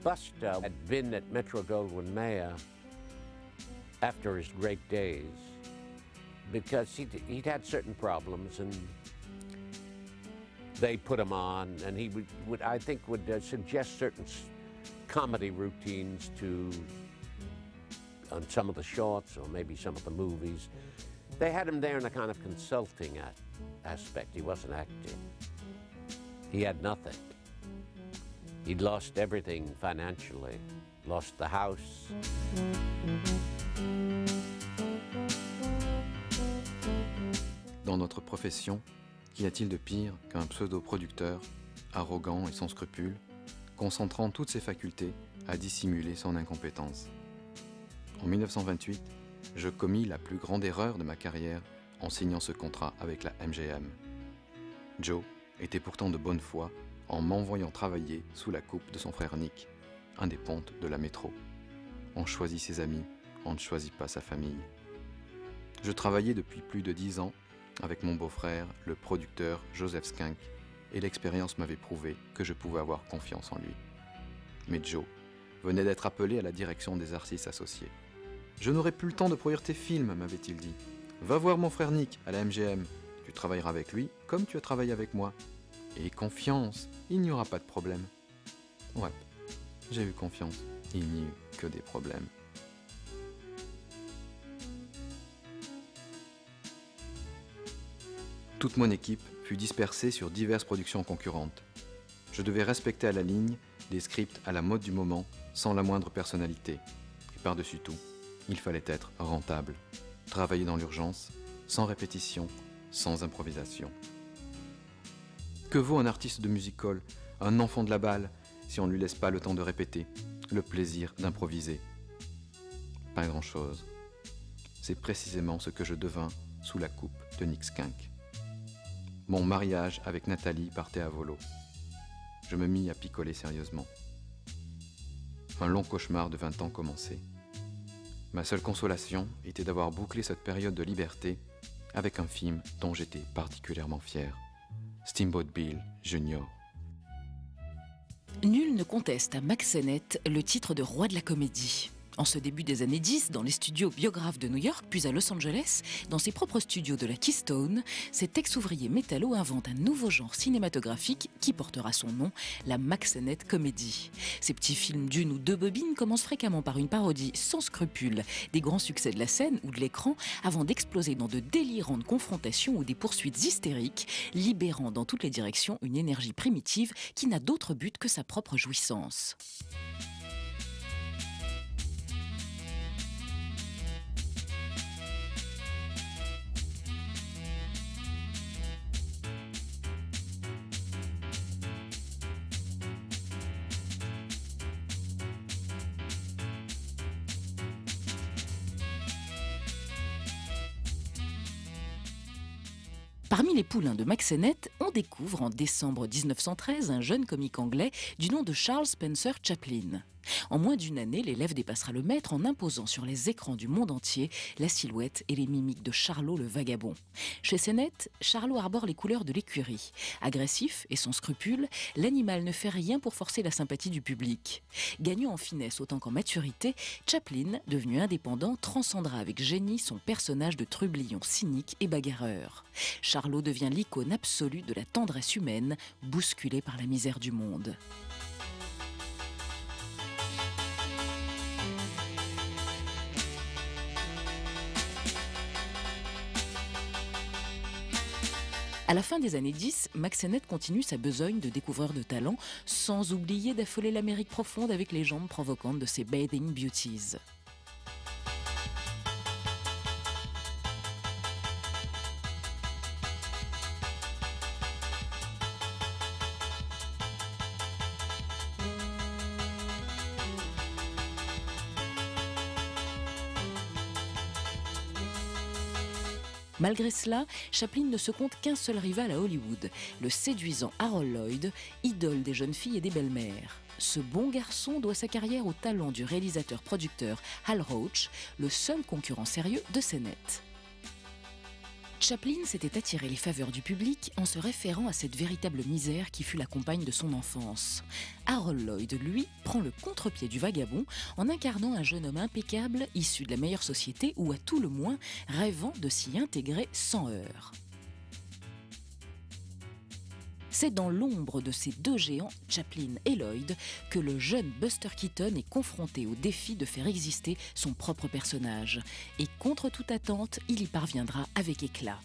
Buster had been at Metro-Goldwyn-Mayer after his great days because he'd had certain problems, and they put him on, and he would I think, suggest certain comedy routines on some of the shorts or maybe some of the movies. They had him there in a kind of consulting aspect. He wasn't acting. He had nothing. He'd lost everything financially, lost the house. Dans notre profession, qu'y a-t-il de pire qu'un pseudo-producteur, arrogant et sans scrupules, concentrant toutes ses facultés à dissimuler son incompétence? En 1928, je commis la plus grande erreur de ma carrière en signant ce contrat avec la MGM. Joe était pourtant de bonne foi en m'envoyant travailler sous la coupe de son frère Nick, un des pontes de la métro. On choisit ses amis, on ne choisit pas sa famille. Je travaillais depuis plus de 10 ans avec mon beau-frère, le producteur Joseph Skink, et l'expérience m'avait prouvé que je pouvais avoir confiance en lui. Mais Joe venait d'être appelé à la direction des artistes associés. « Je n'aurai plus le temps de produire tes films, m'avait-il dit. Va voir mon frère Nick à la MGM. Tu travailleras avec lui comme tu as travaillé avec moi. Et confiance, il n'y aura pas de problème. » Ouais, j'ai eu confiance. Il n'y eut que des problèmes. Toute mon équipe fut dispersée sur diverses productions concurrentes. Je devais respecter à la ligne des scripts à la mode du moment, sans la moindre personnalité. Et par-dessus tout, il fallait être rentable. Travailler dans l'urgence, sans répétition, sans improvisation. Que vaut un artiste de music-hall, un enfant de la balle, si on ne lui laisse pas le temps de répéter, le plaisir d'improviser? Pas grand-chose. C'est précisément ce que je devins sous la coupe de Nick Skink. Mon mariage avec Nathalie partait à volo. Je me mis à picoler sérieusement. Un long cauchemar de 20 ans commençait. Ma seule consolation était d'avoir bouclé cette période de liberté avec un film dont j'étais particulièrement fier. Steamboat Bill Jr. Nul ne conteste à Mack Sennett le titre de roi de la comédie. En ce début des années 10, dans les studios biographes de New York, puis à Los Angeles, dans ses propres studios de la Keystone, cet ex-ouvrier métallo invente un nouveau genre cinématographique qui portera son nom, la Mack Sennett Comedy. Ces petits films d'une ou deux bobines commencent fréquemment par une parodie sans scrupule des grands succès de la scène ou de l'écran, avant d'exploser dans de délirantes confrontations ou des poursuites hystériques, libérant dans toutes les directions une énergie primitive qui n'a d'autre but que sa propre jouissance. Parmi les poulains de Mack Sennett, on découvre en décembre 1913 un jeune comique anglais du nom de Charles Spencer Chaplin. En moins d'une année, l'élève dépassera le maître en imposant sur les écrans du monde entier la silhouette et les mimiques de Charlot le vagabond. Chez Sennett, Charlot arbore les couleurs de l'écurie. Agressif et sans scrupule, l'animal ne fait rien pour forcer la sympathie du public. Gagnant en finesse autant qu'en maturité, Chaplin, devenu indépendant, transcendra avec génie son personnage de trublion cynique et bagarreur. Charlot devient l'icône absolue de la tendresse humaine, bousculée par la misère du monde. À la fin des années 10, Mack Sennett continue sa besogne de découvreur de talent, sans oublier d'affoler l'Amérique profonde avec les jambes provocantes de ses bathing beauties. Malgré cela, Chaplin ne se compte qu'un seul rival à Hollywood, le séduisant Harold Lloyd, idole des jeunes filles et des belles-mères. Ce bon garçon doit sa carrière au talent du réalisateur-producteur Hal Roach, le seul concurrent sérieux de Sennett. Chaplin s'était attiré les faveurs du public en se référant à cette véritable misère qui fut la compagne de son enfance. Harold Lloyd, lui, prend le contre-pied du vagabond en incarnant un jeune homme impeccable issu de la meilleure société ou à tout le moins rêvant de s'y intégrer sans heurts. C'est dans l'ombre de ces deux géants, Chaplin et Lloyd, que le jeune Buster Keaton est confronté au défi de faire exister son propre personnage. Et contre toute attente, il y parviendra avec éclat.